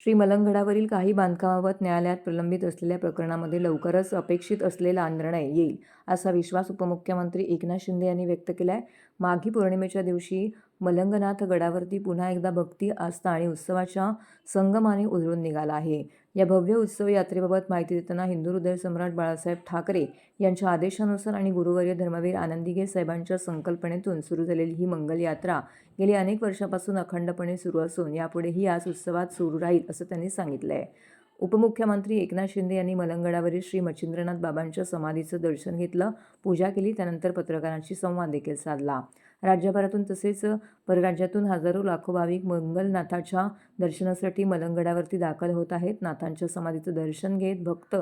श्री मलंगगडावरील काही बांधकामाबाबत न्यायालयात प्रलंबित असलेल्या प्रकरणामध्ये लवकरच अपेक्षित असलेला निर्णय येईल असा विश्वास उपमुख्यमंत्री एकनाथ शिंदे यांनी व्यक्त केला आहे। माघी पौर्णिमेच्या दिवशी मलंगनाथ गडावरती पुन्हा एकदा भक्ती, आस्था आणि उत्सवाच्या संगमाने उजळून निघाला आहे। या भव्य उत्सव यात्रेबाबत माहिती देताना हिंदू हृदय सम्राट बाळासाहेब ठाकरे यांच्या आदेशानुसार आणि गुरुवर्य धर्मवीर आनंदीगे साहेबांच्या संकल्पनेतून सुरू झालेली ही मंगल यात्रा गेली अनेक वर्षापासून अखंडपणे सुरू असून यापुढेही याच उत्सवात सुरू राहील असं त्यांनी सांगितलं आहे। उपमुख्यमंत्री एकनाथ शिंदे यांनी मलंगगडावरील श्री मच्छिंद्रनाथ बाबांच्या समाधीचं दर्शन घेतलं, पूजा केली, त्यानंतर पत्रकारांशी संवाद देखील साधला। राज्यभरातून तसेच परराज्यातून हजारो लाखो भाविक मंगलनाथाच्या दर्शनासाठी मलंगगडावरती दाखल होत आहेत। नाथांच्या समाधीचं दर्शन घेत भक्त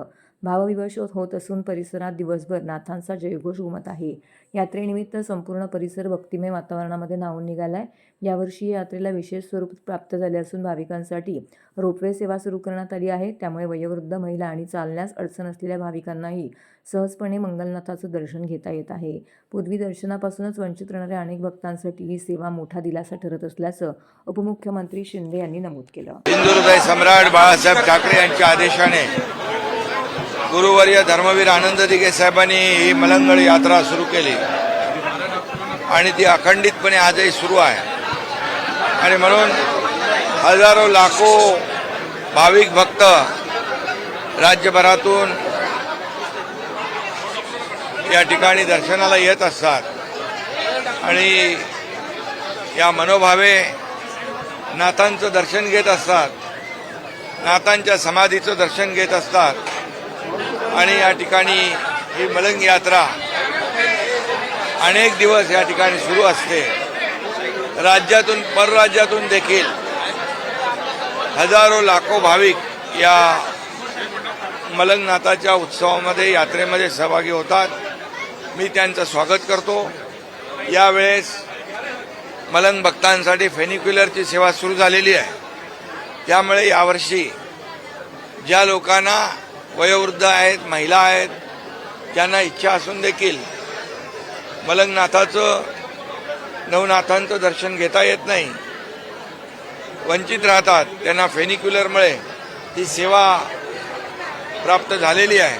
भावविवश होत असून परिसरात दिवसभर नाथांचा जयघोष घुमत आहे। यात्रेनिमित्त संपूर्ण परिसर भक्तिमय वातावरणामध्ये न्हाऊन निघाला आहे। यावर्षी या यात्रेला विशेष स्वरूप प्राप्त झाले असून भाविकांसाठी रोपवे सेवा सुरू करण्यात आली आहे। त्यामुळे वयोवृद्ध, महिला आणि चालण्यास अडचण असलेल्या भाविकांनाही सहजपणे मंगलनाथाचं दर्शन घेता येत आहे। पूर्वी दर्शनापासूनच वंचित राहणाऱ्या अनेक भक्तांसाठी ही सेवा मोठा दिलासा ठरत असल्याचं उपमुख्यमंत्री शिंदे यांनी नमूद केलं। हिंदू हृदय सम्राट बाळासाहेब ठाकरे यांच्या आदेशाने गुरुवर्य धर्मवीर आनंददिगे साहेबांनी ही मलंगगड यात्रा सुरू केली आणि ती अखंडितपणे आजही सुरू आहे। आणि म्हणून हजारो लाखो भाविक भक्त राज्यभरातून या ठिकाणी दर्शनाला येत असतात आणि या मनोभावे नाथांचं दर्शन घेत असतात, नाथांच्या समाधीचं दर्शन घेत असतात आणि या ठिकाणी ही मलंग यात्रा अनेक दिवस या ठिकाणी सुरू असते। राज्यातून परराज्यातून देखील हजारो लाखो भाविक या मलंगनाथाच्या उत्सवामध्ये, यात्रेमध्ये सहभागी होतात। मी त्यांचं स्वागत करतो। यावेळेस मलंग भक्तांसाठी फेनिक्युलरची सेवा सुरू झालेली आहे। त्यामुळे यावर्षी ज्या लोकांना वयोवृद्ध आहेत, महिला आहेत, ज्यांना इच्छा असून देखील मलंगनाथाचं, नवनाथांचं दर्शन घेता येत नाही, वंचित राहतात, त्यांना फेनिक्युलरमुळे ही सेवा प्राप्त झालेली आहे।